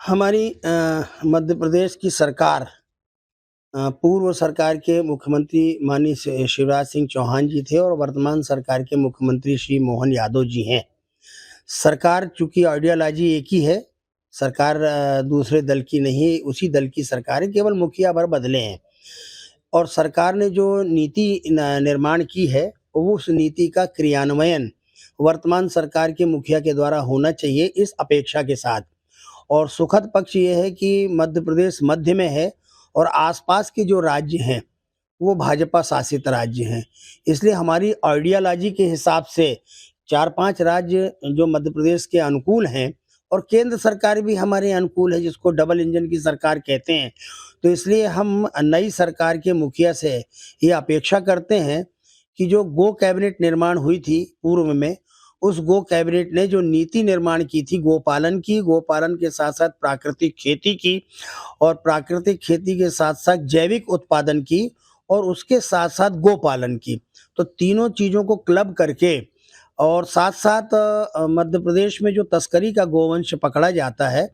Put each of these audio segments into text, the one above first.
हमारी मध्य प्रदेश की सरकार पूर्व सरकार के मुख्यमंत्री माननीय शिवराज सिंह चौहान जी थे और वर्तमान सरकार के मुख्यमंत्री श्री मोहन यादव जी हैं। सरकार चूँकि आइडियोलॉजी एक ही है, सरकार दूसरे दल की नहीं, उसी दल की सरकार है, केवल मुखिया भर बदले हैं। और सरकार ने जो नीति निर्माण की है, वो उस नीति का क्रियान्वयन वर्तमान सरकार के मुखिया के द्वारा होना चाहिए, इस अपेक्षा के साथ। और सुखद पक्ष ये है कि मध्य प्रदेश मध्य में है और आसपास के जो राज्य हैं, वो भाजपा शासित राज्य हैं। इसलिए हमारी आइडियोलॉजी के हिसाब से 4-5 राज्य जो मध्य प्रदेश के अनुकूल हैं और केंद्र सरकार भी हमारे अनुकूल है, जिसको डबल इंजन की सरकार कहते हैं। तो इसलिए हम नई सरकार के मुखिया से ये अपेक्षा करते हैं कि जो गो कैबिनेट निर्माण हुई थी पूर्व में, उस गो कैबिनेट ने जो नीति निर्माण की थी गोपालन की, गोपालन के साथ-साथ प्राकृतिक खेती की और प्राकृतिक खेती के साथ-साथ जैविक उत्पादन की और उसके साथ-साथ गोपालन की। तो तीनों चीज़ों को क्लब करके और साथ-साथ मध्य प्रदेश में जो तस्करी का गोवंश पकड़ा जाता है,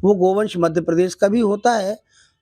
वो गोवंश मध्य प्रदेश का भी होता है,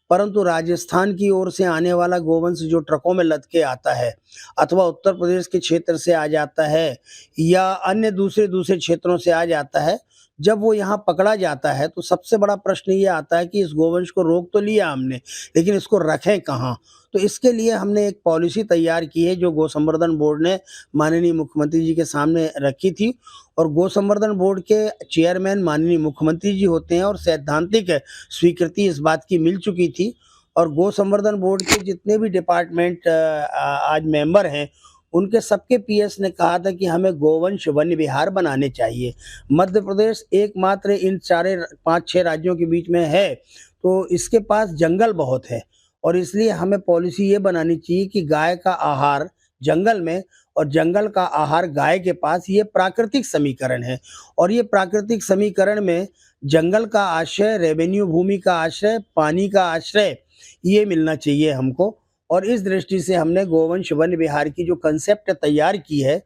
परंतु राजस्थान की ओर से आने वाला गोवंश जो ट्रकों में लद के आता है अथवा उत्तर प्रदेश के क्षेत्र से आ जाता है या अन्य दूसरे-दूसरे क्षेत्रों से आ जाता है, जब वो यहाँ पकड़ा जाता है, तो सबसे बड़ा प्रश्न ये आता है कि इस गोवंश को रोक तो लिया हमने, लेकिन इसको रखें कहाँ? तो इसके लिए हमने एक पॉलिसी तैयार की है, जो गोसंवर्धन बोर्ड ने माननीय मुख्यमंत्री जी के सामने रखी थी और गोसंवर्धन बोर्ड के चेयरमैन माननीय मुख्यमंत्री जी होते हैं और सैद्धांतिक स्वीकृति इस बात की मिल चुकी थी और गोसंवर्धन बोर्ड के जितने भी डिपार्टमेंट आज मेंबर हैं, उनके सबके पीएस ने कहा था कि हमें गोवंश वन्य विहार बनाने चाहिए। मध्य प्रदेश एकमात्र इन सारे 5-6 राज्यों के बीच में है, तो इसके पास जंगल बहुत है और इसलिए हमें पॉलिसी ये बनानी चाहिए कि गाय का आहार जंगल में और जंगल का आहार गाय के पास, ये प्राकृतिक समीकरण है और ये प्राकृतिक समीकरण में जंगल का आश्रय, रेवेन्यू भूमि का आश्रय, पानी का आश्रय, ये मिलना चाहिए हमको और इस दृष्टि से हमने गोवंश वन विहार की जो कंसेप्ट तैयार की है,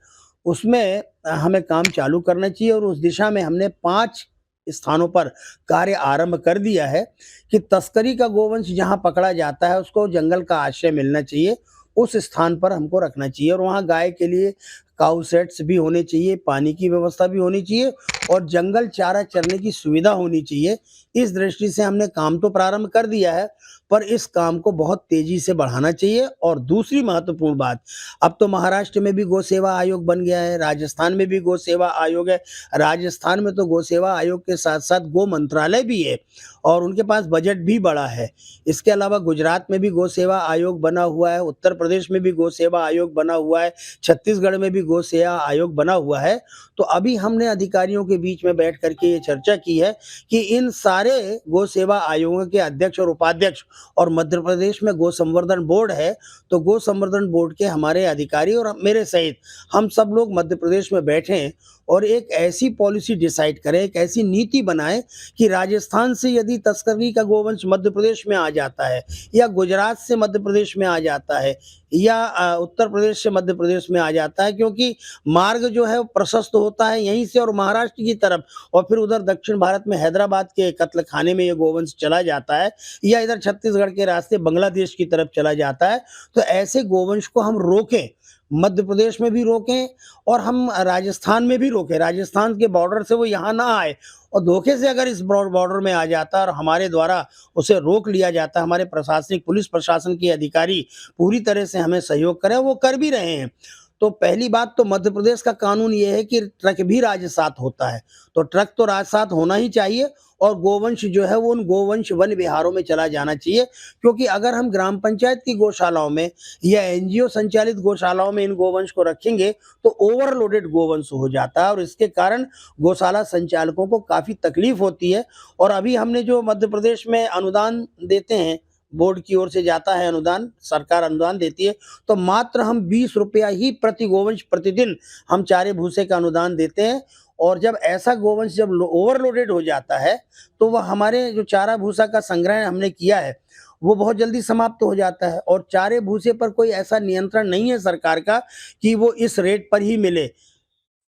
उसमें हमें काम चालू करना चाहिए और उस दिशा में हमने 5 स्थानों पर कार्य आरंभ कर दिया है कि तस्करी का गोवंश जहाँ पकड़ा जाता है, उसको जंगल का आश्रय मिलना चाहिए, उस स्थान पर हमको रखना चाहिए और वहाँ गाय के लिए काऊ शेड्स भी होने चाहिए, पानी की व्यवस्था भी होनी चाहिए और जंगल चारा चरने की सुविधा होनी चाहिए। इस दृष्टि से हमने काम तो प्रारंभ कर दिया है, पर इस काम को बहुत तेज़ी से बढ़ाना चाहिए और दूसरी महत्वपूर्ण बात, अब तो महाराष्ट्र में भी गौ सेवा आयोग बन गया है, राजस्थान में भी गौ सेवा आयोग है। राजस्थान में तो गौ सेवा आयोग के साथ-साथ गो मंत्रालय भी है और उनके पास बजट भी बड़ा है। इसके अलावा गुजरात में भी गौ सेवा आयोग बना हुआ है, उत्तर प्रदेश में भी गौ सेवा आयोग बना हुआ है, छत्तीसगढ़ में भी गौ सेवा आयोग बना हुआ है। तो अभी हमने अधिकारियों के बीच में बैठ कर के ये चर्चा की है कि इन सारे गौ सेवा आयोगों के अध्यक्ष और उपाध्यक्ष और मध्य प्रदेश में गौ संवर्धन बोर्ड है, तो गौ संवर्धन बोर्ड के हमारे अधिकारी और मेरे सहित हम सब लोग मध्य प्रदेश में बैठें और एक ऐसी पॉलिसी डिसाइड करें, एक ऐसी नीति बनाएँ कि राजस्थान से यदि तस्करी का गोवंश मध्य प्रदेश में आ जाता है या गुजरात से मध्य प्रदेश में आ जाता है या उत्तर प्रदेश से मध्य प्रदेश में आ जाता है, क्योंकि मार्ग जो है वो प्रशस्त होता है यहीं से और महाराष्ट्र की तरफ और फिर उधर दक्षिण भारत में हैदराबाद के कत्ल खाने में ये गोवंश चला जाता है या इधर छत्तीसगढ़ के रास्ते बांग्लादेश की तरफ चला जाता है। तो ऐसे गोवंश को हम रोकें, मध्य प्रदेश में भी रोकें और हम राजस्थान में भी रोकें। राजस्थान के बॉर्डर से वो यहाँ ना आए और धोखे से अगर इस बॉर्डर में आ जाता है और हमारे द्वारा उसे रोक लिया जाता है, हमारे प्रशासनिक पुलिस प्रशासन के अधिकारी पूरी तरह से हमें सहयोग करें, वो कर भी रहे हैं। तो पहली बात तो मध्य प्रदेश का कानून ये है कि ट्रक भी राजसात होता है, तो ट्रक तो राजसात होना ही चाहिए और गोवंश जो है वो उन गोवंश वन विहारों में चला जाना चाहिए, क्योंकि अगर हम ग्राम पंचायत की गौशालाओं में या एनजीओ संचालित गौशालाओं में इन गोवंश को रखेंगे तो ओवरलोडेड गोवंश हो जाता है और इसके कारण गौशाला संचालकों को काफ़ी तकलीफ होती है। और अभी हमने जो मध्य प्रदेश में अनुदान देते हैं, बोर्ड की ओर से जाता है अनुदान, सरकार अनुदान देती है, तो मात्र हम 20 रुपया ही प्रति गोवंश प्रतिदिन हम चारे भूसे का अनुदान देते हैं और जब ऐसा गोवंश जब ओवरलोडेड हो जाता है, तो वह हमारे जो चारा भूसा का संग्रह हमने किया है, वो बहुत जल्दी समाप्त हो जाता है और चारे भूसे पर कोई ऐसा नियंत्रण नहीं है सरकार का कि वो इस रेट पर ही मिले।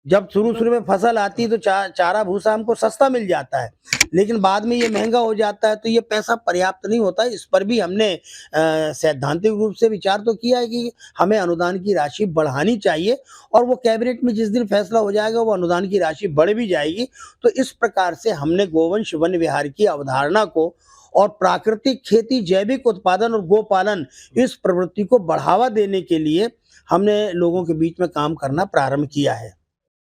जब शुरू-शुरू में फसल आती है तो चारा भूसा हमको सस्ता मिल जाता है, लेकिन बाद में ये महँगा हो जाता है तो ये पैसा पर्याप्त नहीं होता। इस पर भी हमने सैद्धांतिक रूप से विचार तो किया है कि हमें अनुदान की राशि बढ़ानी चाहिए और वो कैबिनेट में जिस दिन फैसला हो जाएगा वो अनुदान की राशि बढ़ भी जाएगी। तो इस प्रकार से हमने गोवंश वन विहार की अवधारणा को और प्राकृतिक खेती, जैविक उत्पादन और गोपालन इस प्रवृत्ति को बढ़ावा देने के लिए हमने लोगों के बीच में काम करना प्रारंभ किया है।